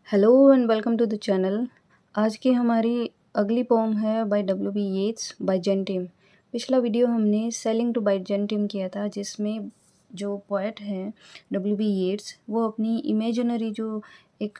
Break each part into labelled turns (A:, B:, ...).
A: Hello and welcome to the channel. आज की हमारी अगली पोम है by W B Yeats Byzantium. पिछला वीडियो हमने सेलिंग टू बाइजेंटियम किया था, जिसमें जो पोएट हैं डब्ल्यू बी येट्स वो अपनी इमेजिनरी जो एक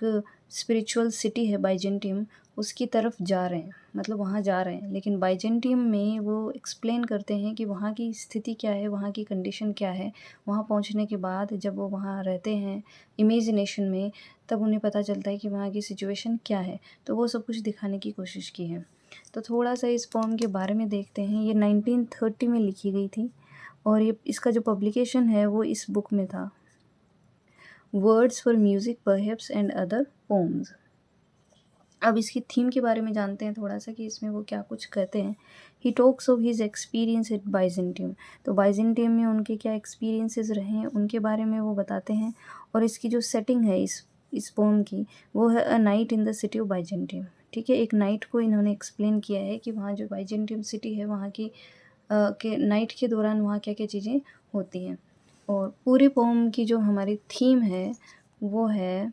A: स्पिरिचुअल सिटी है बाइजेंटियम उसकी तरफ जा रहे हैं, मतलब वहाँ जा रहे हैं। लेकिन बाइजेंटियम में वो एक्सप्लेन करते हैं कि वहाँ की स्थिति क्या है, वहाँ की कंडीशन क्या है। वहाँ पहुँचने के बाद जब वो वहाँ रहते हैं इमेजिनेशन में, तब उन्हें पता चलता है कि वहाँ की सिचुएशन क्या है। तो वो सब कुछ दिखाने की कोशिश की है। तो थोड़ा सा इस पोम के बारे में देखते हैं। ये 1930 में लिखी गई थी और ये इसका जो पब्लिकेशन है वो इस बुक में था, words for music perhaps and other poems. अब इसकी थीम के बारे में जानते हैं थोड़ा सा कि इसमें वो क्या कुछ कहते हैं। He talks of his experience eight Byzantium. तो बाइजेंटियम में उनके क्या एक्सपीरियंसेस रहे हैं उनके बारे में वो बताते हैं। और इसकी जो सेटिंग है इस पोम की, वो है a night in the city of Byzantium. ठीक है, एक नाइट को इन्होंने एक्सप्लेन किया है कि वहाँ जो बाइजेंटियम सिटी है वहाँ की के नाइट के दौरान वहाँ क्या क्या चीज़ें होती हैं। और पूरी पोम की जो हमारी थीम है वो है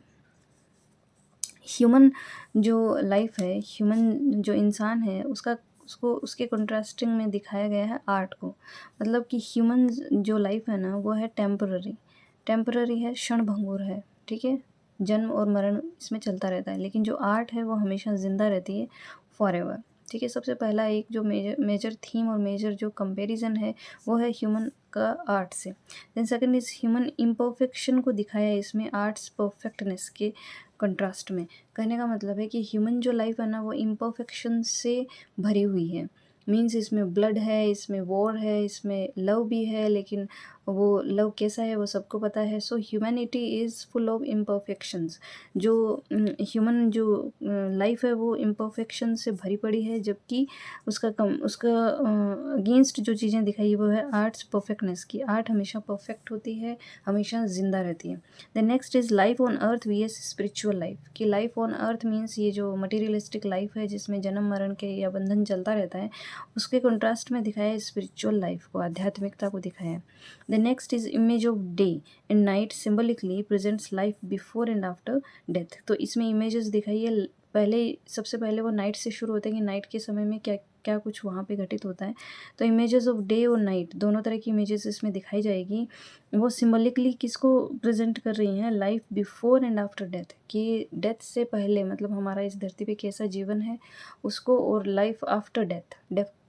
A: ह्यूमन जो लाइफ है, ह्यूमन जो इंसान है उसको उसके कंट्रास्टिंग में दिखाया गया है आर्ट को। मतलब कि ह्यूमन जो लाइफ है ना वो है टेम्पररी है, क्षणभंगुर है। ठीक है, जन्म और मरण इसमें चलता रहता है, लेकिन जो आर्ट है वो हमेशा ज़िंदा रहती है, फॉरएवर। ठीक है, सबसे पहला एक जो मेजर थीम और मेजर जो कंपैरिजन है वो है ह्यूमन का आर्ट से। Then second is human imperfection को दिखाया है इसमें आर्ट्स परफेक्टनेस के कंट्रास्ट में। कहने का मतलब है कि ह्यूमन जो लाइफ है ना वो इम्परफेक्शन से भरी हुई है। मीन्स इसमें ब्लड है, इसमें वॉर है, इसमें लव भी है, लेकिन वो लव कैसा है वो सबको पता है। So humanity is full of imperfections. जो ह्यूमन जो लाइफ है वो इम्परफेक्शन से भरी पड़ी है, जबकि उसका अगेंस्ट जो चीज़ें दिखाई वो है आर्ट्स परफेक्टनेस की। आर्ट हमेशा परफेक्ट होती है, हमेशा ज़िंदा रहती है। The next is life on earth V S spiritual life. कि लाइफ ऑन अर्थ मीन्स ये जो मटीरियलिस्टिक लाइफ है जिसमें जन्म मरण के या बंधन चलता रहता है, उसके कंट्रास्ट में दिखाया है स्पिरिचुअल लाइफ को, आध्यात्मिकता को दिखाया है। The next is image of day and night symbolically presents life before and after death. तो इसमें इमेजेस दिखाई है। पहले सबसे पहले वो नाइट से शुरू होते हैं कि नाइट के समय में क्या क्या कुछ वहाँ पे घटित होता है। तो इमेजेस ऑफ डे और नाइट दोनों तरह की इमेजेस इसमें दिखाई जाएगी। वो सिम्बलिकली किसको प्रेजेंट कर रही हैं, life before and after death. कि डेथ से पहले मतलब हमारा इस धरती पे कैसा जीवन है उसको, और लाइफ आफ्टर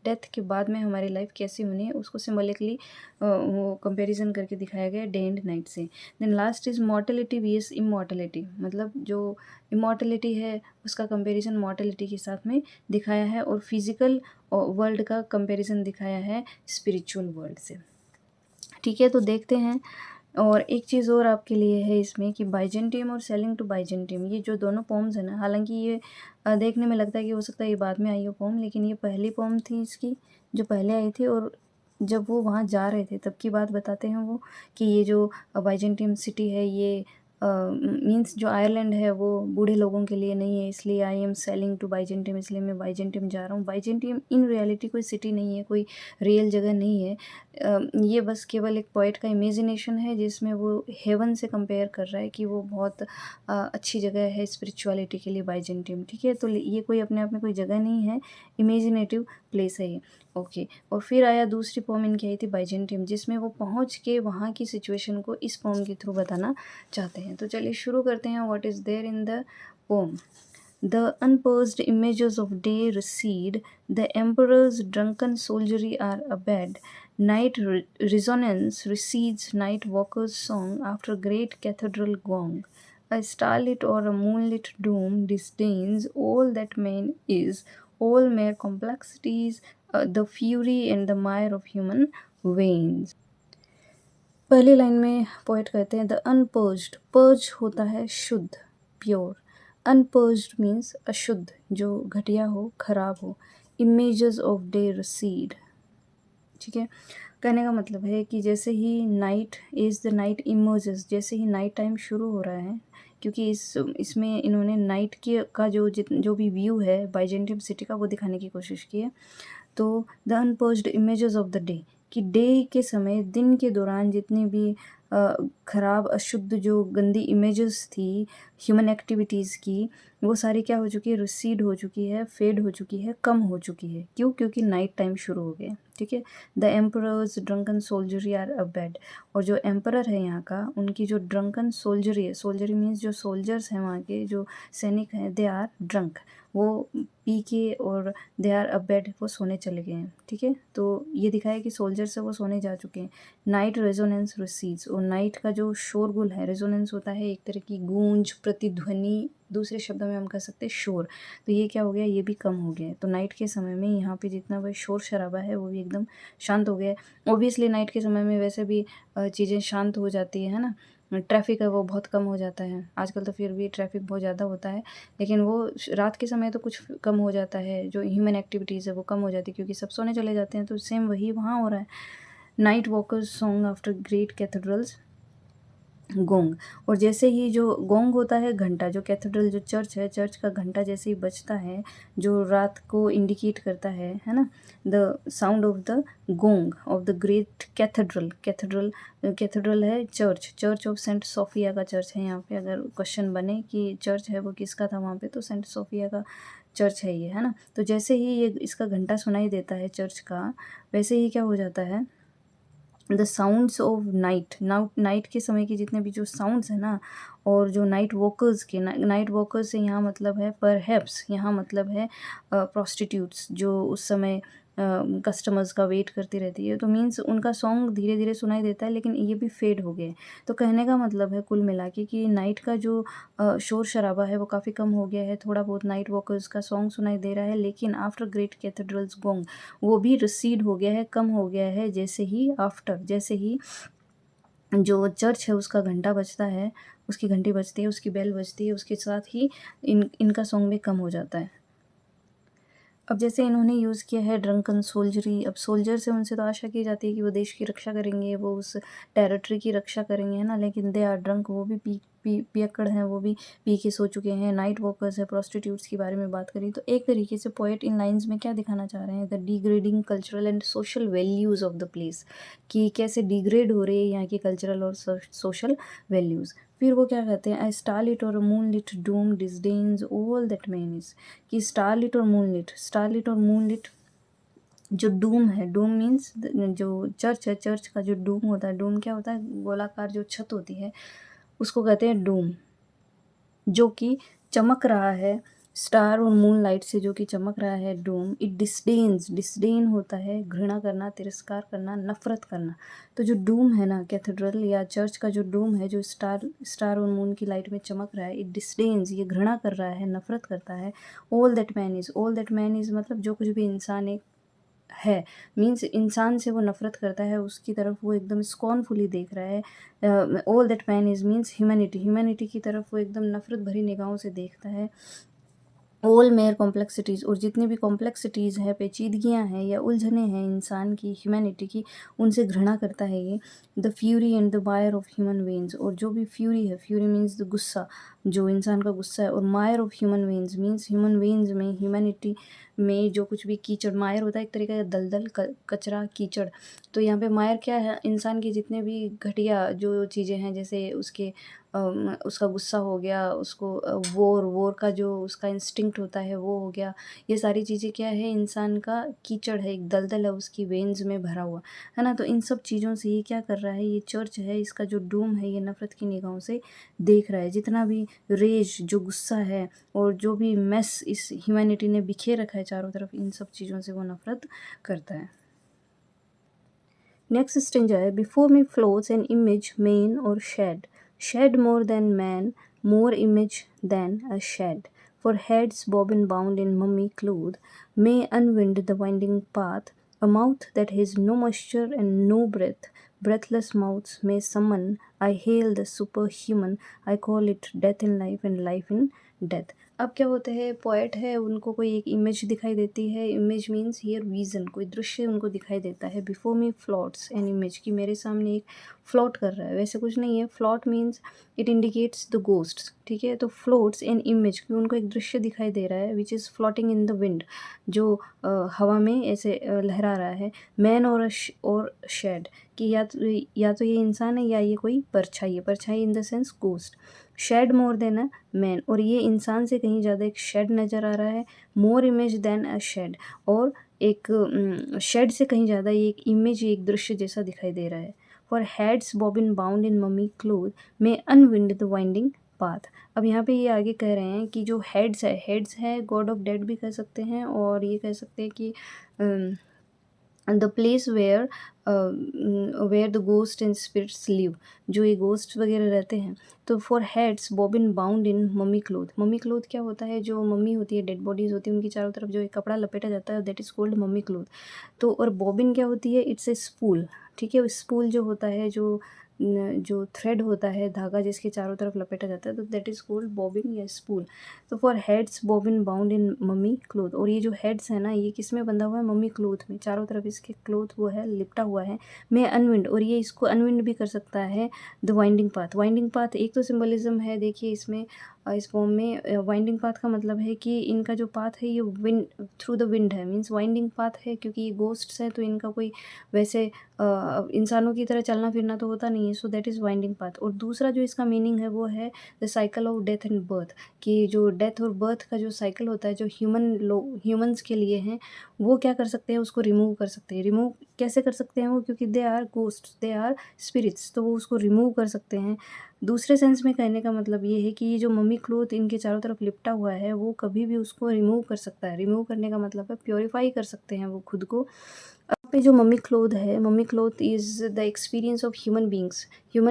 A: डेथ के बाद में हमारी लाइफ कैसी होनी है उसको सिम्बलिकली वो कंपैरिजन करके दिखाया गया डे एंड नाइट से। Then last is mortality vs immortality. मतलब जो इमॉर्टेलिटी है उसका कंपैरिजन मॉर्टेलिटी के साथ में दिखाया है, और फिजिकल वर्ल्ड का कंपैरिजन दिखाया है स्पिरिचुअल वर्ल्ड से। ठीक है, तो देखते हैं। और एक चीज़ और आपके लिए है इसमें कि बाइजेंटियम और सेलिंग टू बाइजेंटियम, ये जो दोनों पोम्स है ना, हालांकि ये देखने में लगता है कि हो सकता है ये बाद में आई हो पोम, लेकिन ये पहली पोम थी इसकी जो पहले आई थी। और जब वो वहाँ जा रहे थे तब की बात बताते हैं वो, कि ये जो बाइजेंटियम सिटी है ये मीन्स जो आयरलैंड है वो बूढ़े लोगों के लिए नहीं है, इसलिए I am sailing to Byzantium, इसलिए मैं बाइजेंटियम जा रहा हूँ। बाइजेंटियम इन रियलिटी कोई सिटी नहीं है, कोई रियल जगह नहीं है। ये बस केवल एक पोइट का इमेजिनेशन है जिसमें वो हेवन से कंपेयर कर रहा है कि वो बहुत अच्छी जगह है स्पिरिचुअलिटी के लिए बाइजेंटियम। ठीक है, तो ये कोई अपने आप में कोई जगह नहीं है, इमेजिनेटिव प्लेस है ये। ओके, और फिर आया दूसरी पोम इनकी आई थी बाइजेंटियम, जिसमें वो पहुंच के वहाँ की सिचुएशन को इस पोम के थ्रू बताना चाहते हैं। तो चलिए शुरू करते हैं। What is there in the poem. The unpursed images of day recede, the emperor's drunken soldiery are abed, night resonance recedes night walker's song after great cathedral gong. A starlit or a moonlit doom disdains all that man is, all mere complexities, the fury and the mire of human veins. पहली line में poet कहते हैं the अनपर्ज्ड। Purge होता है शुद्ध, pure. अनपर्ज्ड means अशुद्ध, जो घटिया हो, खराब हो। Images of day recede. ठीक है, कहने का मतलब है कि जैसे ही night is the night emerges, जैसे ही नाइट टाइम शुरू हो रहा है, क्योंकि इसमें इन्होंने नाइट की का जो भी व्यू है बाइजेंटियम सिटी का वो दिखाने की कोशिश की है। तो the unpurged images of the day, कि डे के समय, दिन के दौरान जितनी भी ख़राब अशुद्ध जो गंदी इमेजेस थी ह्यूमन एक्टिविटीज़ की, वो सारी क्या हो चुकी है, रिसीड हो चुकी है, फेड हो चुकी है, कम हो चुकी है। क्यों? क्योंकि नाइट टाइम शुरू हो गया। ठीक है। The emperor's drunken soldiery are abed. और जो एम्परर है यहाँ का, उनकी जो ड्रंकन सोल्जरी है, सोल्जरी मीन्स जो सोल्जर्स हैं वहाँ के, जो सैनिक हैं, दे आर ड्रंक, वो पी के और दे आर अबेड, वो सोने चले गए हैं। ठीक है। तो ये दिखाया कि सोल्जर से वो सोने जा चुके हैं। Night resonance recedes. और नाइट का जो शोरगुल है, रेजोनेंस होता है एक तरह की गूंज, प्रतिध्वनि, दूसरे शब्दों में हम कह सकते हैं शोर। तो ये क्या हो गया, ये भी कम हो गया है। तो नाइट के समय में यहाँ पे जितना वह शोर शराबा है वो भी एकदम शांत हो गया है। ऑब्वियसली नाइट के समय में वैसे भी चीज़ें शांत हो जाती है ना। ट्रैफिक है वो बहुत कम हो जाता है। आजकल तो फिर भी ट्रैफिक बहुत ज़्यादा होता है, लेकिन वो रात के समय तो कुछ कम हो जाता है। जो ह्यूमन एक्टिविटीज़ है वो कम हो जाती है, क्योंकि सब सोने चले जाते हैं। तो सेम वही वहाँ हो रहा है। Night walkers song after great cathedrals gong. और जैसे ही जो गोंग होता है, घंटा, जो कैथेड्रल जो चर्च है, चर्च का घंटा जैसे ही बजता है, जो रात को इंडिकेट करता है ना, the sound of the gong of the great cathedral. Cathedral है church, church of saint Sophia का चर्च है यहाँ पे। अगर क्वेश्चन बने कि चर्च है वो किसका था वहाँ पे, तो सेंट सोफिया का चर्च है ये, है ना। तो जैसे ही ये इसका घंटा सुनाई देता है चर्च का, वैसे ही क्या हो जाता है, the sounds of night. Night के समय की जितने भी जो साउंड्स है ना, और जो नाइट वॉकर्स के, नाइट वॉकर्स से यहाँ मतलब है परहैप्स, यहाँ मतलब है प्रोस्टिट्यूट्स, जो उस समय कस्टमर्स का वेट करती रहती है। तो मीन्स उनका सॉन्ग धीरे धीरे सुनाई देता है, लेकिन ये भी फेड हो गए। तो कहने का मतलब है कुल मिला के कि नाइट का जो शोर शराबा है वो काफ़ी कम हो गया है। थोड़ा बहुत नाइट वॉकर्स का सॉन्ग सुनाई दे रहा है, लेकिन आफ्टर ग्रेट कैथेड्रल्स गोंग, वो भी रिसीड हो गया है, कम हो गया है। जैसे ही जो चर्च है उसका घंटा बजता है, उसकी घंटी बजती है, उसकी बेल बजती है, उसके साथ ही इनका सॉन्ग भी कम हो जाता है। अब जैसे इन्होंने यूज़ किया है ड्रंकन सोल्जरी। अब सोल्जर से उनसे तो आशा की जाती है कि वो देश की रक्षा करेंगे, वो उस टेरिटरी की रक्षा करेंगे, है ना। लेकिन दे आर ड्रंक, वो भी पियक्कड़ हैं, वो भी पी के सो चुके हैं। नाइट वॉकर्स है, प्रोस्टिट्यूट्स के बारे में बात करी। तो एक तरीके से पोएट इन लाइंस में क्या दिखाना चाह रहे हैं, the degrading cultural and social values of the place, कि कैसे डिग्रेड हो रही है यहाँ की कल्चरल और सोशल वैल्यूज़। फिर वो क्या कहते हैं, आई स्टारलिट और moonlit dome disdains all that man is. कि स्टारलिट और मूनलिट जो डूम है, डूम मीन्स जो चर्च है, चर्च का जो डूम होता है, डूम क्या होता है, गोलाकार जो छत होती है, उसको कहते हैं डूम, जो कि चमक रहा है स्टार और मून लाइट से, जो कि चमक रहा है डूम। इट डिस्डेन होता है घृणा करना, तिरस्कार करना, नफरत करना। तो जो डूम है ना, कैथेड्रल या चर्च का जो डूम है, जो स्टार और मून की लाइट में चमक रहा है, इट डिस्डेन्स, ये घृणा कर रहा है, नफरत करता है। ऑल दैट मैन इज़ मतलब जो कुछ भी इंसान एक है, मीन्स इंसान से वो नफ़रत करता है, उसकी तरफ वो एकदम स्कॉर्नफुली देख रहा है। All that man is means humanity की तरफ वो एकदम नफ़रत भरी निगाहों से देखता है। ऑल मेयर कॉम्प्लेक्सिटीज़, और जितनी भी कॉम्प्लेक्सिटीज़ है, पेचीदगियाँ हैं या उलझने हैं इंसान की, ह्यूमैनिटी की, उनसे घृणा करता है ये। The fury and the Mayar of human veins, और जो भी फ्यूरी है, फ्यूरी मीन्स द गुस्सा, जो इंसान का गुस्सा है, और मायर of human veins means human veins में, ह्यूमैनिटी में जो कुछ भी कीचड़, मायर होता है एक तरीका का दलदल, कचरा, कीचड़। तो यहाँ पे मायर क्या है, इंसान की जितने भी घटिया जो चीज़ें हैं, जैसे उसका गुस्सा हो गया, उसको वोर का जो उसका इंस्टिंक्ट होता है वो हो गया। ये सारी चीज़ें क्या है, इंसान का कीचड़ है, एक दलदल है उसकी वेन्स में भरा हुआ, है ना। तो इन सब चीज़ों से ये क्या कर रहा है, ये चर्च है, इसका जो डूम है, ये नफ़रत की निगाहों से देख रहा है। जितना भी रेज, जो गुस्सा है, और जो भी मेस इस ह्यूमैनिटी ने बिखेर रखा है चारों तरफ, इन सब चीज़ों से वो नफ़रत करता है। नेक्स्ट स्टेंजा है, before me floats an image man और shade more than man, more image than a shade, for heads bobbin bound in mummy cloth may unwind the winding path, a mouth that has no moisture and no breath, breathless mouths may summon I hello the super human, I call it death in life and life in death. अब क्या होता है, poet है, उनको कोई एक image दिखाई देती है। इमेज मीन्स हियर विजन, कोई दृश्य उनको दिखाई देता है। Before me floats an image, कि मेरे सामने एक फ्लॉट कर रहा है। वैसे कुछ नहीं है, float means it indicates the ghosts, ठीक है। तो फ्लोट्स एन इमेज, कि उनको एक दृश्य दिखाई दे रहा है, which is floating in the wind, जो हवा में ऐसे लहरा रहा है। मैन और शेड, कि या तो ये इंसान है या ये कोई परछाई है। परछाई in the sense ghost. Shade more than a man, और ये इंसान से कहीं ज़्यादा एक शेड नज़र आ रहा है। मोर इमेज देन अ शेड, और एक शेड से कहीं ज़्यादा ये एक इमेज, एक दृश्य जैसा दिखाई दे रहा है। For Hades bobbin bound in mummy cloth में अनविंड द वाइंडिंग पाथ। अब यहाँ पे ये आगे कह रहे हैं कि जो हेड्स है गॉड ऑफ डेड भी कह सकते हैं, और ये कह सकते हैं कि the place where the ghost and spirits live, जो ये गोस्ट वगैरह रहते हैं। तो for Hades bobbin bound in mummy cloth. Mummy cloth क्या होता है, जो मम्मी होती है, डेड बॉडीज होती है, उनकी चारों तरफ जो एक कपड़ा लपेटा जाता है, that is called mummy cloth. तो और बॉबिन क्या होती है, इट्स ए स्पूल, ठीक है। स्पूल जो होता है, जो थ्रेड होता है, धागा जिसके चारों तरफ लपेटा जाता है, तो दैट इज़ कॉल्ड बॉबिन या स्पूल। तो for Hades bobbin bound in mummy cloth, और ये जो हेड्स है ना, ये किस में बंधा हुआ है, मम्मी क्लोथ में। चारों तरफ इसके क्लोथ वो है लिपटा हुआ है। मैं अनविंड, और ये इसको अनविंड भी कर सकता है। The winding path, winding path एक तो सिंबलिज्म है, देखिए इसमें इस फॉर्म में वाइंडिंग पाथ का मतलब है कि इनका जो पाथ है ये विंड, थ्रू द विंड है। मीन्स वाइंडिंग पाथ है क्योंकि ये गोस्ट्स है, तो इनका कोई वैसे इंसानों की तरह चलना फिरना तो होता नहीं है। So that is winding path. और दूसरा जो इसका मीनिंग है वो है the cycle of death and birth, कि जो डेथ और बर्थ का जो साइकिल होता है, जो ह्यूमंस के लिए हैं, वो क्या कर सकते हैं, उसको रिमूव कर सकते हैं। रिमूव कैसे कर सकते हैं वो, क्योंकि they are ghost, they are spirits, तो वो उसको रिमूव कर सकते हैं। दूसरे सेंस में कहने का मतलब ये है कि ये जो मम्मी क्लोथ इनके चारों तरफ लिपटा हुआ है, वो कभी भी उसको रिमूव कर सकता है। रिमूव करने का मतलब है प्योरीफाई कर सकते हैं वो खुद को। अब पे जो मम्मी क्लोथ है, mummy cloth is the experience of human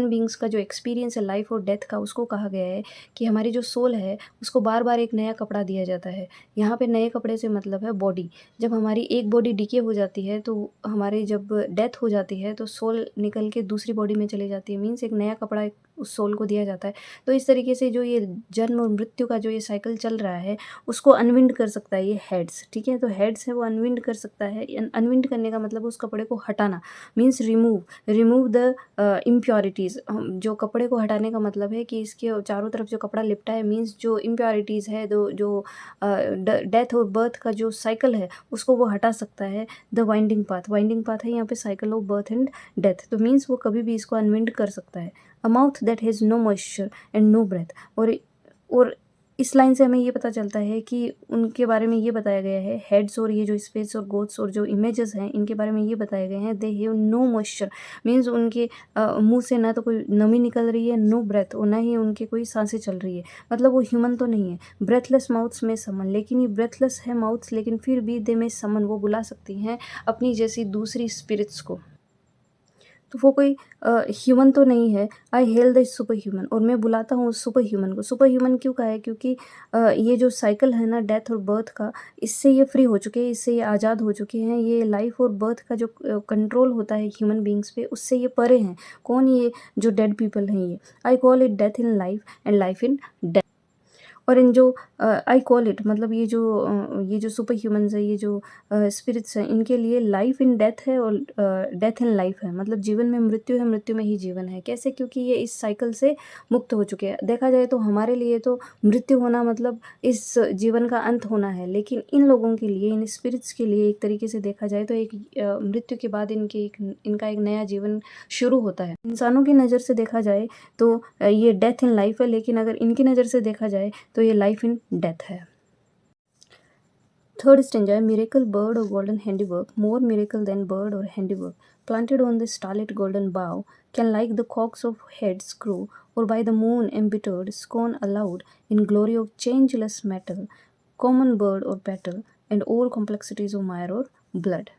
A: beings का जो एक्सपीरियंस है लाइफ और डेथ का, उसको कहा गया है कि हमारी जो सोल है उसको बार बार एक नया कपड़ा दिया जाता है। यहाँ पे नए कपड़े से मतलब है बॉडी। जब हमारी एक बॉडी डिके हो जाती है, तो हमारे जब डेथ हो जाती है, तो सोल निकल के दूसरी बॉडी में चली जाती है। मीन्स एक नया कपड़ा उस सोल को दिया जाता है। तो इस तरीके से जो ये जन्म और मृत्यु का जो ये साइकिल चल रहा है, उसको अनविंड कर सकता है ये हेड्स, ठीक है। तो हेड्स है वो अनविंड कर सकता है। अनविंड करने का मतलब उस कपड़े को हटाना, मीन्स रिमूव द इम्प्योरिटीज़। जो कपड़े को हटाने का मतलब है कि इसके चारों तरफ जो कपड़ा लिपटा है, मीन्स जो इम्प्योरिटीज़ है, जो डेथ और बर्थ का जो साइकिल है, उसको वो हटा सकता है। द वाइंडिंग पाथ है यहाँ पे cycle of birth and death, तो मीन्स वो कभी भी इसको अनविंड कर सकता है। A mouth that has no moisture and no breath, और इस लाइन से हमें ये पता चलता है कि उनके बारे में ये बताया गया है, हेड्स और ये जो स्पेस और गोट्स और जो इमेजेस हैं, इनके बारे में ये बताए गए हैं, they have no moisture, means उनके मुंह से ना तो कोई नमी निकल रही है, नो ब्रेथ, और ना ही उनके कोई सांसें चल रही है। मतलब वो ह्यूमन तो नहीं है। ब्रेथलेस माउथ्स में समन, लेकिन ये ब्रेथलेस है माउथ्स, लेकिन फिर भी दे में समन, वो बुला सकती हैं अपनी जैसी दूसरी स्पिरिट्स को। तो वो कोई ह्यूमन तो नहीं है। आई हेल द सुपर ह्यूमन, और मैं बुलाता हूँ उस सुपर ह्यूमन को। सुपर ह्यूमन क्यों कहा है, क्योंकि ये जो साइकिल है ना डेथ और बर्थ का, इससे ये फ्री हो चुके हैं, इससे ये आज़ाद हो चुके हैं। ये लाइफ और बर्थ का जो कंट्रोल होता है ह्यूमन बींग्स पे, उससे ये परे हैं। कौन, ये जो डेड पीपल हैं ये। I call it death in life and life in death. और इन जो आई कॉल इट मतलब ये जो सुपर ह्यूमंस है, ये जो स्पिरिट्स हैं, इनके लिए लाइफ इन डेथ है और डेथ इन लाइफ है। मतलब जीवन में मृत्यु है, मृत्यु में ही जीवन है। कैसे, क्योंकि ये इस साइकिल से मुक्त हो चुके हैं। देखा जाए तो हमारे लिए तो मृत्यु होना मतलब इस जीवन का अंत होना है, लेकिन इन लोगों के लिए, इन स्पिरिट्स के लिए एक तरीके से देखा जाए तो एक मृत्यु के बाद इनका एक नया जीवन शुरू होता है। इंसानों की नज़र से देखा जाए तो ये डेथ इन लाइफ है, लेकिन अगर इनकी नज़र से देखा जाए तो ये लाइफ इन डेथ है। थर्ड स्टेंजा है, मिरेकल बर्ड और गोल्डन हैंडीवर्क, मोर मिरेकल देन बर्ड और handiwork, planted on the starlit golden bough, can like the cocks of heads crow, or by the moon embittered, scorn aloud in glory of changeless metal, common bird or petal, and all complexities of mire or blood.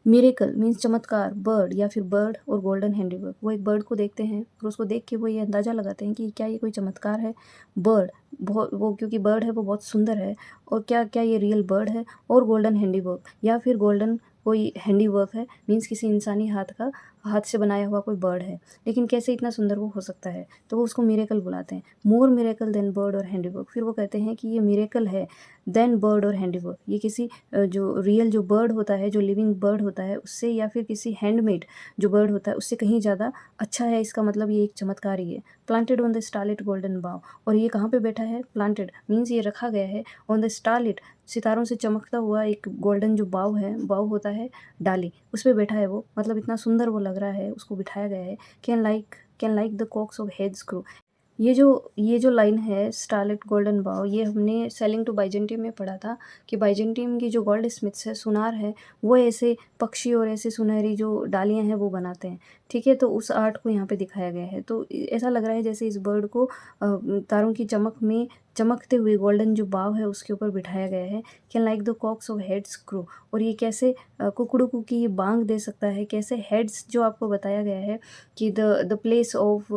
A: Miracle means चमत्कार, bird या फिर bird और golden handiwork. वो एक bird को देखते हैं और उसको देख के वो ये अंदाज़ा लगाते हैं कि क्या ये कोई चमत्कार है। बर्ड बहुत, वो क्योंकि बर्ड है वो बहुत सुंदर है, और क्या क्या ये रियल बर्ड है। और गोल्डन हैंडीवर्क या फिर गोल्डन कोई हैंडीवर्क है, मीन्स किसी इंसानी हाथ का हाथ से बनाया हुआ कोई बर्ड है, लेकिन कैसे इतना सुंदर वो हो सकता है? तो वो उसको मिरेकल बुलाते हैं, मोर मिरेकल देन बर्ड और हैंडीवर्क। फिर वो कहते हैं कि ये मिरेकल है देन बर्ड और हैंडीवर्क। ये किसी जो रियल जो बर्ड होता है, जो लिविंग बर्ड होता है उससे, या फिर किसी हैंडमेड जो बर्ड होता है उससे कहीं ज़्यादा अच्छा है। इसका मतलब ये एक चमत्कार ही है। Planted on the starlit golden बाव, और ये कहाँ पे बैठा है? प्लांटेड मीन्स ये रखा गया है ऑन द स्टारलिट, सितारों से चमकता हुआ एक गोल्डन जो बाव है, बाव होता है डाली, उस पे बैठा है वो। मतलब इतना सुंदर वो लग रहा है, उसको बिठाया गया है। Can like the cocks of Hades crow. ये जो लाइन है स्टारलिट गोल्डन बाव, ये हमने सेलिंग टू बाइजेंटियम में पढ़ा था कि बाइजेंटियम की जो गोल्ड स्मिथ्स है, सुनार है, वो ऐसे पक्षी और ऐसे सुनहरी जो डालियाँ हैं वो बनाते हैं। ठीक है, तो उस आर्ट को यहाँ पे दिखाया गया है। तो ऐसा लग रहा है जैसे इस बर्ड को तारों की चमक में चमकते हुए गोल्डन जो बाव है उसके ऊपर बिठाया गया है। Can like the cocks of Hades crow, और ये कैसे कुकड़ू की ये बांग दे सकता है, कैसे हेड्स जो आपको बताया गया है कि द प्लेस ऑफ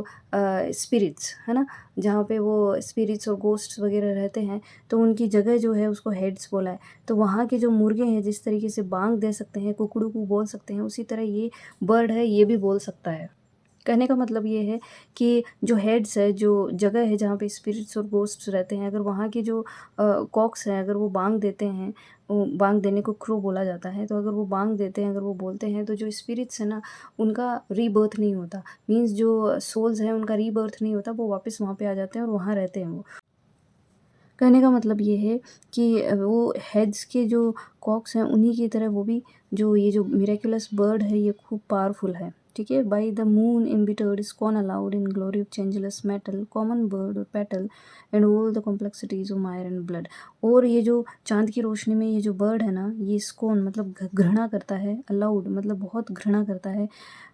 A: स्पिरिट्स है ना, जहाँ पे वो स्पिरिट्स और गोस्ट्स वगैरह रहते हैं, तो उनकी जगह जो है उसको हेड्स बोला है। तो वहाँ के जो मुर्गे हैं जिस तरीके से बांग दे सकते हैं, कुकड़ू को बोल सकते हैं, उसी तरह ये बर्ड है ये भी बोल सकता है। कहने का मतलब ये है कि जो हेड्स है, जो जगह है जहाँ पे स्पिरिट्स और गोस्ट्स रहते हैं, अगर वहाँ की जो कॉक्स हैं अगर वो बांग देते हैं, बांग देने को क्रो बोला जाता है, तो अगर वो बांग देते हैं, अगर वो बोलते हैं, तो जो स्पिरिट्स है ना उनका रीबर्थ नहीं होता। मीन्स जो सोल्स हैं उनका रीबर्थ नहीं होता, वो वापस वहाँ पे आ जाते हैं और वहाँ रहते हैं वो। कहने का मतलब ये है कि वो हेड्स के जो कॉक्स हैं उन्हीं की तरह वो भी, जो ये जो मिरेकुलस बर्ड है ये खूब पावरफुल है। ठीक है, by the moon embittered is scorn aloud in glory of changeless metal common bird और petal and all the complexities of mire and blood. और ये जो चांद की रोशनी में ये जो बर्ड है ना, ये स्कोन मतलब घृणा करता है, अलाउड मतलब बहुत घृणा करता है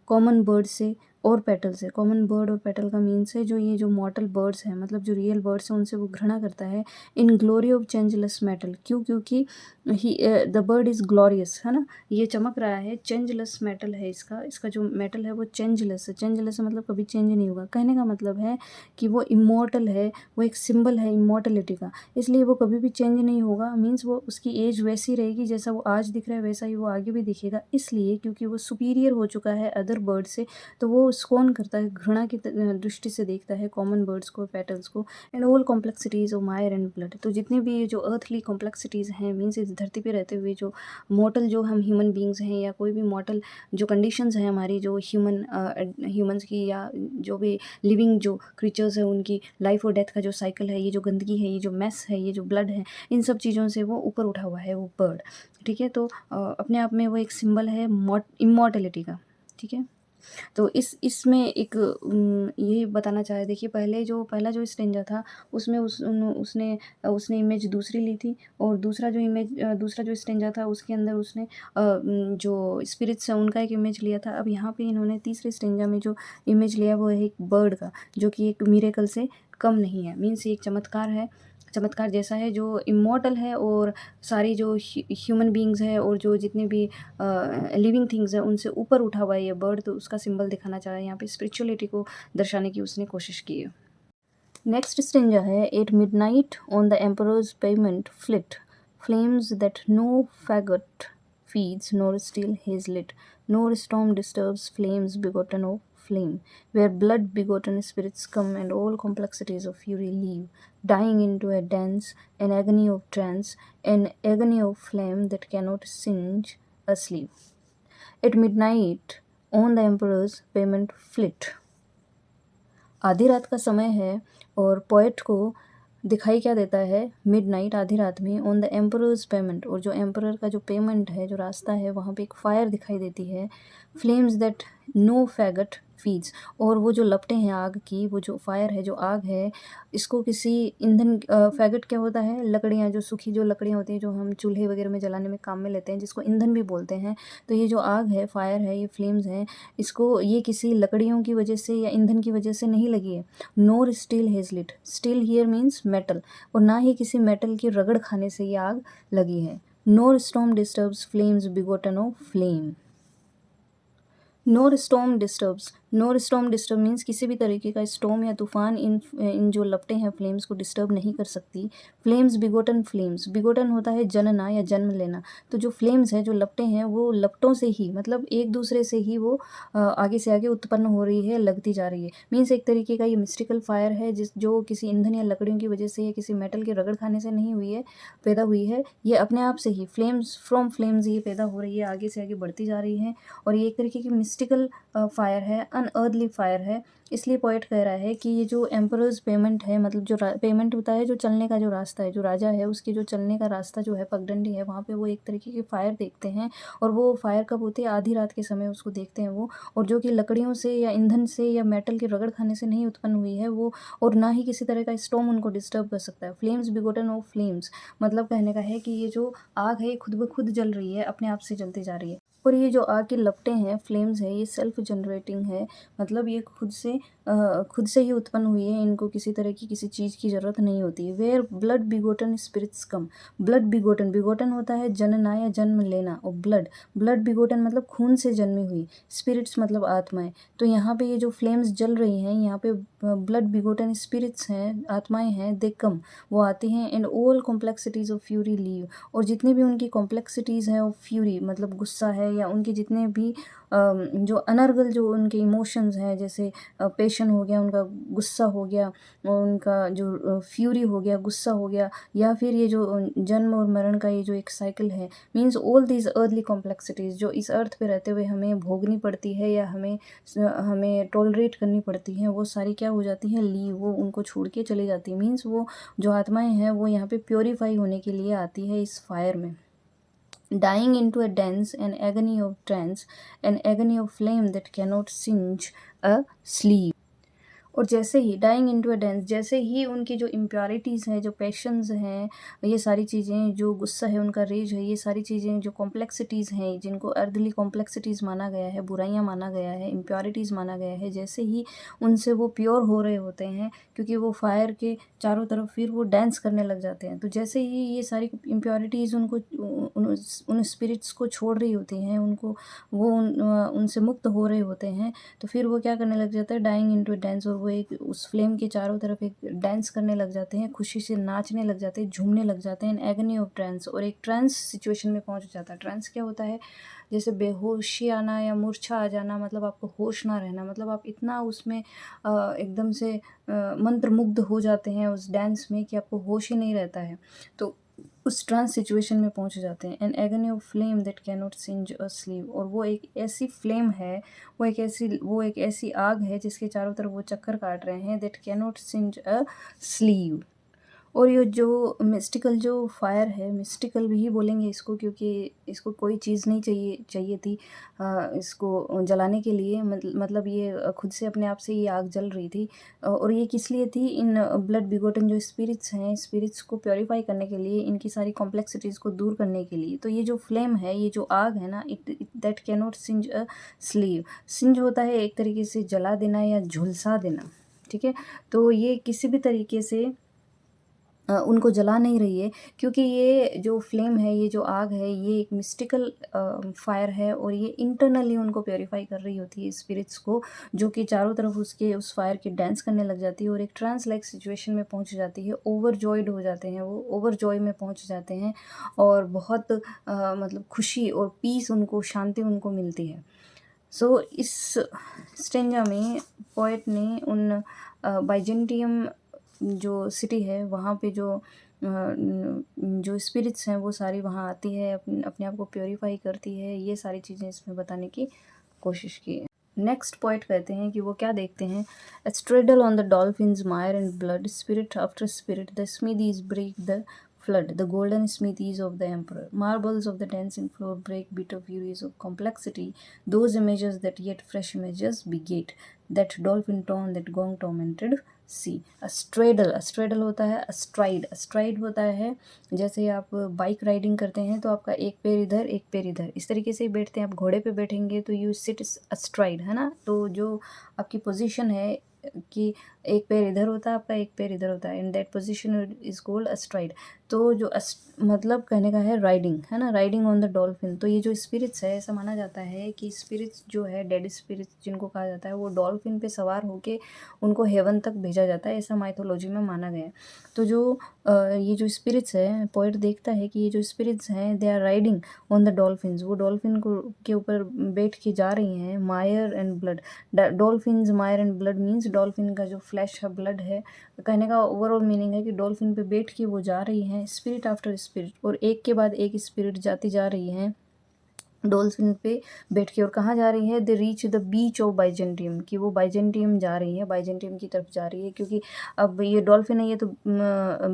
A: कॉमन बर्ड से और पेटल से। कॉमन बर्ड और पेटल का मीन्स है जो ये जो मॉर्टल बर्ड्स हैं, मतलब जो रियल बर्ड्स हैं उनसे वो घृणा करता है। इन ग्लोरी ऑफ चेंजलेस मेटल, क्यों? क्योंकि ही द बर्ड इज़ ग्लोरियस है ना, ये चमक रहा है। चेंजलेस मेटल है इसका जो मेटल है वो चेंजलेस है। चेंजलेस मतलब कभी चेंज नहीं होगा। कहने का मतलब है कि वो इमॉर्टल है, वो एक सिंबल है इमॉर्टलिटी का, इसलिए वो कभी भी चेंज नहीं होगा। मीन्स वो उसकी एज वैसी रहेगी जैसा वो आज दिख रहा है वैसा ही वो आगे भी दिखेगा, इसलिए क्योंकि वो सुपीरियर हो चुका है अदर बर्ड से, तो वो स्कोन करता है, घृणा की दृष्टि से देखता है कॉमन बर्ड्स को, पेटल्स को। And all complexities of mire and blood, तो जितनी भी जो अर्थली कॉम्प्लेक्सिटीज़ हैं, मीन्स इस धरती पे रहते हुए जो मॉर्टल जो हम ह्यूमन बींग्स हैं, या कोई भी मॉर्टल जो कंडीशंस हैं हमारी, जो ह्यूमंस की या जो भी लिविंग जो क्रीचर्स हैं उनकी लाइफ और डेथ का जो साइकिल है, ये जो गंदगी है, ये जो मैस है, ये जो ब्लड है, इन सब चीज़ों से वो ऊपर उठा हुआ है वो बर्ड। ठीक है, तो अपने आप में वो एक सिंबल है इमॉर्टेलिटी का। ठीक है, तो इसमें एक यही बताना चाहे। देखिए पहला जो स्टेंजा था उसमें उसने इमेज दूसरी ली थी, और दूसरा जो स्टेंजा था उसके अंदर उसने जो स्पिरिट्स हैं उनका एक इमेज लिया था। अब यहाँ पे इन्होंने तीसरे स्टेंजा में जो इमेज लिया वो है एक बर्ड का, जो कि एक मिरेकल से कम नहीं है। मीन्स ये एक चमत्कार है, चमत्कार जैसा है, जो इमॉर्टल है, और सारी जो ह्यूमन बींग्स है और जो जितने भी लिविंग थिंग्स हैं उनसे ऊपर उठा हुआ है ये बर्ड, तो उसका सिंबल दिखाना चाह रहा है। यहाँ पे स्पिरिचुअलिटी को दर्शाने की उसने कोशिश की है। नेक्स्ट स्टेंजा है at midnight on the emperor's pavement flit flames that no faggot feeds nor steel has lit nor storm disturbs flames begotten of flame, where blood begotten spirits come and all complexities of fury leave, dying into a dance, an agony of trance, an agony of flame that cannot singe a sleeve. At midnight on the emperor's payment flit, आधी रात का समय है और poet को दिखाई क्या देता है? मिडनाइट, आधी रात में, ऑन द एम्परर्स पेमेंट, और जो एम्परर का जो पेमेंट है, जो रास्ता है, वहाँ पे एक फायर दिखाई देती है। फ्लेम्स दैट नो फैगट फीड्स, और वो जो लपटें हैं आग की, वो जो फायर है, जो आग है, इसको किसी ईंधन फैगट क्या होता है? लकड़ियाँ, जो सूखी जो लकड़ियाँ होती हैं जो हम चूल्हे वगैरह में जलाने में काम में लेते हैं, जिसको ईंधन भी बोलते हैं। तो ये जो आग है, फायर है, ये फ्लेम्स हैं, इसको ये किसी लकड़ियों की वजह से या ईंधन की वजह से नहीं लगी है। Nor steel has lit, steel here means metal, और ना ही किसी मेटल की रगड़ खाने से ये आग लगी है। Nor storm disturbs flames begotten of flame, nor storm disturbs, no storm disturb means किसी भी तरीके का स्टॉर्म या तूफान इन जो लपटें हैं फ्लेम्स को डिस्टर्ब नहीं कर सकती। फ्लेम्स बिगोटन, फ्लेम्स बिगोटन होता है जनना या जन्म लेना। तो जो फ्लेम्स हैं, जो लपटें हैं, वो लपटों से ही मतलब एक दूसरे से ही वो आगे से आगे उत्पन्न हो रही है, लगती जा रही है। मीन्स एक तरीके का ये मिस्टिकल फायर है जो किसी ईंधन या लकड़ियों की वजह से या किसी मेटल के रगड़ खाने से नहीं हुई है, पैदा हुई है। ये अपने आप से ही फ्लेम्स फ्रॉम फ्लेम्स ये पैदा हो रही है, आगे से आगे बढ़ती जा रही है। और ये एक तरीके की मिस्टिकल फायर है, अनअर्थली फायर है। इसलिए पोएट कह रहा है कि ये जो एम्परर्स पेमेंट है, मतलब जो पेमेंट होता है, जो चलने का जो रास्ता है, जो राजा है उसके जो चलने का रास्ता जो है, पगडंडी है, वहाँ पे वो एक तरीके की फायर देखते हैं। और वो फायर कब होती है? आधी रात के समय उसको देखते हैं वो। और जो कि लकड़ियों से या ईंधन से या मेटल के रगड़ खाने से नहीं उत्पन्न हुई है वो, और ना ही किसी तरह का स्टॉर्म उनको डिस्टर्ब कर सकता है। फ्लेम्स बिगोटन ऑफ फ्लेम्स, मतलब कहने का है कि ये जो आग है ये खुद ब खुद जल रही है, अपने आप से जलती जा रही है। और ये जो आग की लपटें हैं, फ्लेम्स है, ये सेल्फ जनरेटिंग है। मतलब ये खुद से ही उत्पन्न हुई है, इनको किसी तरह की किसी चीज़ की ज़रूरत नहीं होती है। Where blood begotten spirits come, blood begotten, begotten होता है जनना या जन्म लेना, और ब्लड, ब्लड बिगोटन मतलब खून से जन्मी हुई, स्पिरिट्स मतलब आत्माएं। तो यहाँ पे ये जो फ्लेम्स जल रही हैं, यहाँ पे ब्लड बिगोटन स्पिरिट्स हैं, आत्माएं हैं, दे कम, वो आती हैं। And all complexities of fury leave, और जितनी भी उनकी कॉम्प्लेक्सिटीज़ हैं ऑफ फ्यूरी मतलब गुस्सा है, या उनके जितने भी जो अनर्गल जो उनके इमोशंस हैं, जैसे पेशन हो गया, उनका गुस्सा हो गया, और उनका जो फ्यूरी हो गया, गुस्सा हो गया, या फिर ये जो जन्म और मरण का ये जो एक साइकिल है, means all these earthly complexities जो इस अर्थ पे रहते हुए हमें भोगनी पड़ती है या हमें टॉलरेट करनी पड़ती हैं, वो सारी क्या हो जाती हैं? लीव, वो उनको छोड़ के चली जाती है। मीन्स वो जो आत्माएं हैं वो यहाँ पे प्योरीफाई होने के लिए आती है इस फायर में। Dying into a dense and agony of trance, an agony of flame that cannot singe a sleeve. और जैसे ही डाइंग इनटू अ डेंस, जैसे ही उनकी जो इम्प्योरिटीज़ हैं, जो पैशंस हैं, ये सारी चीज़ें, जो गुस्सा है, उनका रेज है, ये सारी चीज़ें जो कॉम्प्लेक्सिटीज़ हैं, जिनको अर्दली कॉम्प्लेक्सिटीज़ माना गया है, बुराइयां माना गया है, इम्प्योरिटीज़ माना गया है, जैसे ही उनसे वो प्योर हो रहे होते हैं, क्योंकि वो फायर के चारों तरफ फिर वो डांस करने लग जाते हैं। तो जैसे ही ये सारी इम्प्योरिटीज़ उनको उन स्पिरिट्स को छोड़ रही होती हैं, उनसे मुक्त हो रहे होते हैं, तो फिर वो क्या करने लग जाता है? डाइंग इनटू डांस, और वो एक उस फ्लेम के चारों तरफ एक डांस करने लग जाते हैं, खुशी से नाचने लग जाते हैं, झूमने लग जाते हैं, एगनी ऑफ ट्रांस, और एक ट्रांस सिचुएशन में पहुंच जाता है। ट्रांस क्या होता है? जैसे बेहोशी आना या मूर्छा आ जाना, मतलब आपको होश ना रहना, मतलब आप इतना उसमें एकदम से मंत्रमुग्ध हो जाते हैं उस डांस में कि आपको होश ही नहीं रहता है। तो उस ट्रांस सिचुएशन में पहुंच जाते हैं। An agony of flame that can not singe a sleeve, और वो एक ऐसी फ्लेम है, वो एक ऐसी आग है जिसके चारों तरफ वो चक्कर काट रहे हैं, that can not singe a sleeve. और ये जो मिस्टिकल जो फायर है, मिस्टिकल भी ही बोलेंगे इसको, क्योंकि इसको कोई चीज़ नहीं चाहिए थी इसको जलाने के लिए, मतलब ये खुद से अपने आप से ये आग जल रही थी। और ये किस लिए थी? इन ब्लड बिगोटन जो स्पिरिट्स हैं, स्पिरिट्स को प्योरीफाई करने के लिए, इनकी सारी कॉम्प्लेक्सिटीज़ को दूर करने के लिए। तो ये जो फ्लेम है, ये जो आग है ना, it that can not singe a sleeve, Synge होता है एक तरीके से जला देना या झुलसा देना, ठीक है। तो ये किसी भी तरीके से उनको जला नहीं रही है, क्योंकि ये जो फ्लेम है, ये जो आग है, ये एक मिस्टिकल फायर है, और ये इंटरनली उनको प्योरीफाई कर रही होती है स्पिरिट्स को, जो कि चारों तरफ उसके उस फायर के डांस करने लग जाती है, और एक ट्रांस लाइक सिचुएशन में पहुंच जाती है। ओवरजॉयड हो जाते हैं, वो ओवरजॉय में पहुंच जाते हैं, और बहुत मतलब खुशी और पीस उनको, शांति उनको मिलती है। सो इस स्टेंजा में पोएट ने उन बाइजेंटियम जो सिटी है, वहाँ पे जो स्पिरिट्स हैं वो सारी वहाँ आती है, अपने आप को प्योरीफाई करती है, ये सारी चीज़ें इसमें बताने की कोशिश की है। नेक्स्ट पॉइंट कहते हैं कि वो क्या देखते हैं? Straddle on the dolphin's mire and blood, spirit after spirit, the smithies break the flood, the golden smithies of the emperor, marbles of the dancing floor break bitter furies of complexity, those images that yet fresh images beget, that dolphin tone, that gong tormented sea. अस्ट्रेडल होता है अस्ट्राइड होता है, जैसे आप bike riding करते हैं तो आपका एक पैर इधर एक पैर इधर, इस तरीके से बैठते हैं। आप घोड़े पे बैठेंगे तो यू सिट अस्ट्राइड, है ना। तो जो आपकी पोजीशन है कि एक पैर इधर होता है आपका, एक पैर इधर होता है, in that position is called astride. तो जो मतलब कहने का है राइडिंग, है ना, राइडिंग ऑन द डॉल्फिन। तो ये जो स्पिरिट्स है, ऐसा माना जाता है कि स्पिरिट्स जो है, डेड स्पिरिट्स जिनको कहा जाता है, वो डॉल्फिन पे सवार होके उनको हेवन तक भेजा जाता है, ऐसा माइथोलॉजी में माना गया है। तो जो ये जो स्पिरिट्स है, पोएट देखता है कि ये जो स्पिरिट्स हैं they are riding on the dolphins, वो डॉल्फिन को के ऊपर बैठ के जा रही हैं। Mire and blood, dolphins mire and blood means dolphin का जो फ्लैश है, ब्लड है। कहने का ओवरऑल मीनिंग है कि डॉल्फिन पे बैठ के वो जा रही हैं, स्पिरिट आफ्टर स्पिरिट, और एक के बाद एक स्पिरिट जाती जा रही हैं डॉल्फिन पे बैठ के। और कहाँ जा रही है? They reach the beach of Byzantium, कि वो बाइजेंटियम जा रही है, बाइजेंटियम की तरफ जा रही है। क्योंकि अब ये डॉल्फिन है, ये तो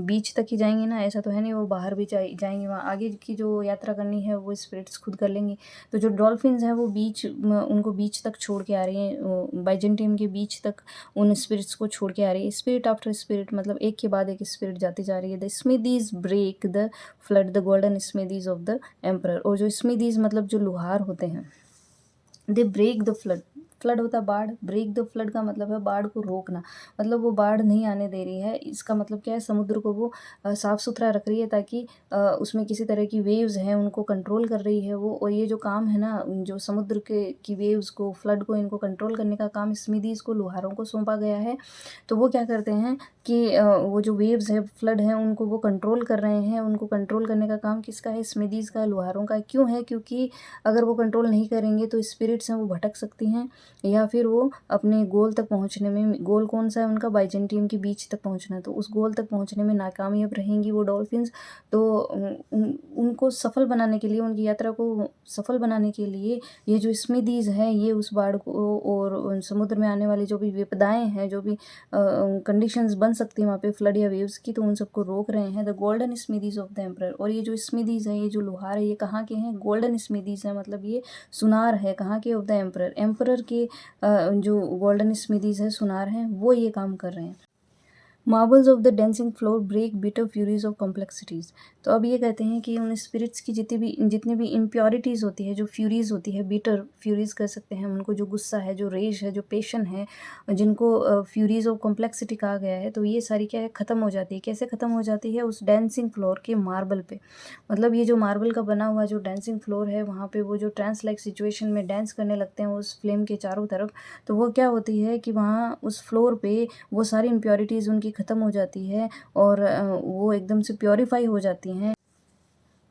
A: बीच तक ही जाएंगी ना, ऐसा तो है नहीं वो बाहर भी जाएंगी, वहाँ आगे की जो यात्रा करनी है वो स्पिरिट्स खुद कर लेंगी। तो जो डॉल्फिन्स हैं वो बीच उनको बीच तक छोड़ के आ रही हैं, बाइजेंटियम के बीच तक उन स्पिरिट्स को छोड़ के आ रही है। स्पिरिट आफ्टर स्पिरिट मतलब एक के बाद एक स्पिरिट जाती जा रही है। The smithies break the flood, the golden smithies of the emperor. और जो स्मिदीज मतलब जो लोहार होते हैं, they break the flood, flood होता है बाढ़, ब्रेक द फ्लड का मतलब है बाढ़ को रोकना, मतलब वो बाढ़ नहीं आने दे रही है। इसका मतलब क्या है? समुद्र को वो साफ़ सुथरा रख रही है, ताकि उसमें किसी तरह की वेव्स हैं उनको कंट्रोल कर रही है वो। और ये जो काम है ना, जो समुद्र के की वेव्स को, फ्लड को, इनको कंट्रोल करने का काम स्मिदीज को, लोहारों को सौंपा गया है। तो वो क्या करते हैं कि वो जो वेव्स है, फ्लड है, उनको वो कंट्रोल कर रहे हैं। उनको कंट्रोल करने का काम किसका है? स्मिदीज का, लोहारों का। क्यों है? क्योंकि अगर वो कंट्रोल नहीं करेंगे तो स्पिरिट्स हैं वो भटक सकती हैं, या फिर वो अपने गोल तक पहुंचने में, गोल कौन सा है उनका? बाइजेंटियम के बीच तक पहुंचना है। तो उस गोल तक पहुंचने में नाकामयाब रहेंगी वो डॉल्फिन्स। तो उनको सफल बनाने के लिए, उनकी यात्रा को सफल बनाने के लिए, ये जो स्मिदीज हैं ये उस बाढ़ को और समुद्र में आने वाली जो भी विपदाएं हैं, जो भी कंडीशंस बन सकती हैं वहाँ पे फ्लड या वेव्स की, तो उन सबको रोक रहे हैं। The golden smithies of the emperor. और ये जो स्मिदीज है, ये जो लोहार है, ये कहाँ के हैं? गोल्डन स्मिदीज है, मतलब ये सुनार है। कहाँ के? ऑफ द एम्परर, एम्परर के जो गोल्डन स्मिदीज है, सुनार हैं, वो ये काम कर रहे हैं। Marbles of the dancing floor break bitter furies of complexities. तो अब ये कहते हैं कि उन स्पिरिट्स की जितनी भी इम्प्योरिटीज़ होती है, जो फ्यूरीज होती है, बिटर फ्यूरीज कर सकते हैं उनको, जो गुस्सा है, जो रेज है, जो पेशन है, जिनको फ्यूरीज ऑफ कॉम्प्लेक्सिटी कहा गया है, तो ये सारी क्या है? ख़त्म हो जाती है। कैसे ख़त्म हो जाती है? उस डेंसिंग फ्लोर के मार्बल पे। मतलब ये जो मार्बल का बना हुआ जो डेंसिंग फ्लोर है, वहाँ पे वो जो ट्रांस लाइक सिचुएशन में डांस करने लगते हैं उस फ्लेम के चारों तरफ, तो वो क्या होती है कि वहाँ उस फ्लोर पे वो सारी इम्प्योरिटीज़ उनकी ख़त्म हो जाती है, और वो एकदम से प्योरीफाई हो जाती हैं।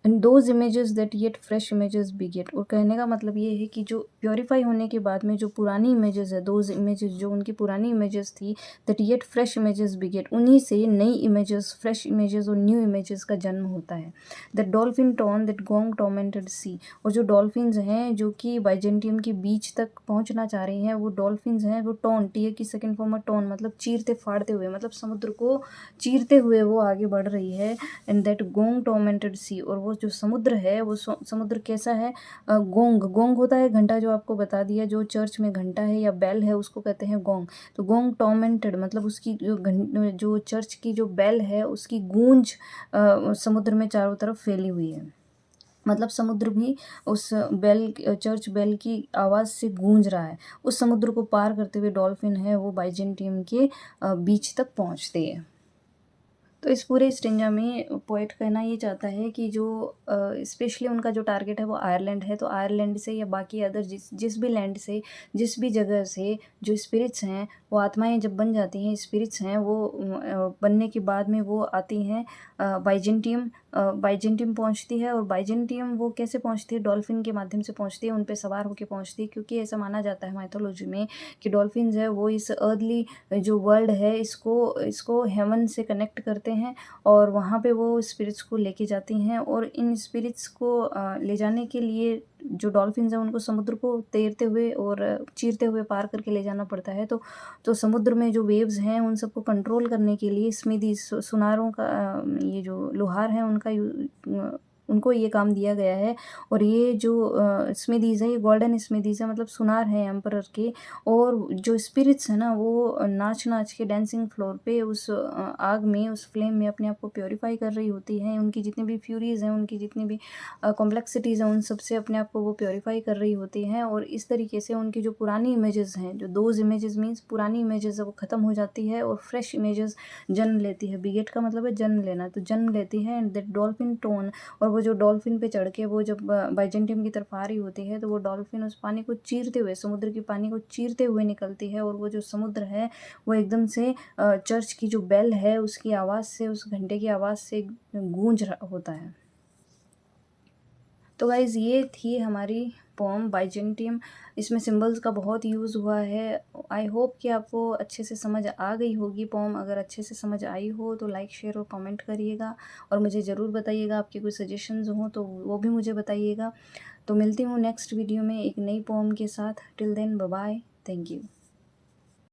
A: And those images that yet fresh images beget. और कहने का मतलब ये है कि जो प्योरीफाई होने के बाद में जो पुरानी इमेजेस है, दोज इमेजेस जो उनकी पुरानी इमेजेस थी, that yet fresh images beget, उन्हीं से नई इमेजेस, फ्रेश इमेजेस और न्यू इमेजेस का जन्म होता है। That dolphin torn that gong tormented sea. और जो डॉल्फिन्स हैं जो कि बाइजेंटियम के बीच तक पहुंचना चाह रही हैं, वो डॉल्फिन्स हैं वो टॉन, टी की सेकेंड फॉर्म है टॉन, मतलब चीरते फाड़ते हुए, मतलब समुद्र को चीरते हुए वो आगे बढ़ रही है। And that gong tormented sea. और वो जो समुद्र है, वो समुद्र कैसा है? गोंग, गोंग होता है घंटा, जो आपको बता दिया, जो चर्च में घंटा है या बेल है उसको कहते हैं गोंग। तो गोंग टॉर्मेंटेड मतलब उसकी जो चर्च की जो बेल है उसकी गूंज समुद्र में चारों तरफ फैली हुई है। मतलब समुद्र भी उस बेल, चर्च बेल की आवाज़ से गूंज रहा है। उस समुद्र को पार करते हुए डॉल्फिन है वो बाइजेंटियम के बीच तक पहुंचते हैं। तो इस पूरे स्टेंजा में पोएट कहना ये चाहता है कि जो स्पेशली उनका जो टारगेट है वो आयरलैंड है। तो आयरलैंड से या बाकी अदर जिस भी लैंड से, जिस भी जगह से जो स्पिरिट्स हैं, वो आत्माएं जब बन जाती हैं, स्पिरिट्स हैं वो बनने के बाद में वो आती हैं बाइजेंटियम। बाइजेंटियम पहुंचती है, और बाइजेंटियम वो कैसे पहुंचती है? डॉल्फिन के माध्यम से पहुंचती है, उन पे सवार होकर पहुंचती है। क्योंकि ऐसा माना जाता है माइथोलॉजी में कि डॉल्फिन्स है वो इस अर्ली जो वर्ल्ड है इसको हेवन से कनेक्ट करते हैं, और वहाँ पे वो स्पिरिट्स को लेके जाती हैं। और इन स्पिरिट्स को ले जाने के लिए जो डॉल्फिन्स हैं उनको समुद्र को तैरते हुए और चीरते हुए पार करके ले जाना पड़ता है। तो समुद्र में जो वेव्स हैं उन सबको कंट्रोल करने के लिए स्मिदी सुनारों का ये जो लोहार हैं उनको ये काम दिया गया है। और ये जो स्मिदीज़ है, ये गोल्डन स्मिदीज़ है, मतलब सुनार है एम्परर के। और जो स्पिरिट्स है ना, वो नाच नाच के डांसिंग फ्लोर पे उस आग में, उस फ्लेम में अपने आप को प्योरीफाई कर रही होती हैं। उनकी जितनी भी फ्यूरीज हैं, उनकी जितनी भी कॉम्प्लेक्सिटीज़ हैं, उन सब से अपने आप को वो प्योरीफाई कर रही होती हैं। और इस तरीके से उनकी जो पुरानी इमेजेस हैं, जो दोज इमेजेस मीन्स पुरानी इमेजेस है, वो ख़त्म हो जाती है और फ्रेश इमेजेस जन्म लेती है। बिगेट का मतलब है जन्म लेना, तो जन्म लेती है। एंड दैट डॉल्फिन टोन, और वो जो डॉल्फिन पे चढ़ के वो जब बाइजेंटियम की तरफ आ रही होती है, तो वो डॉल्फिन उस पानी को चीरते हुए, समुद्र के पानी को चीरते हुए निकलती है। और वो जो समुद्र है वो एकदम से चर्च की जो बेल है उसकी आवाज़ से, उस घंटे की आवाज़ से गूंज होता है। तो गाइज़ ये थी हमारी पोम बाइजेंटियम। इसमें सिंबल्स का बहुत यूज़ हुआ है। आई होप कि आपको अच्छे से समझ आ गई होगी पोम। अगर अच्छे से समझ आई हो तो लाइक शेयर और कमेंट करिएगा, और मुझे ज़रूर बताइएगा आपके कोई सजेशंस हों तो वो भी मुझे बताइएगा। तो मिलती हूँ नेक्स्ट वीडियो में एक नई पोम के साथ। Till then bye bye, thank you.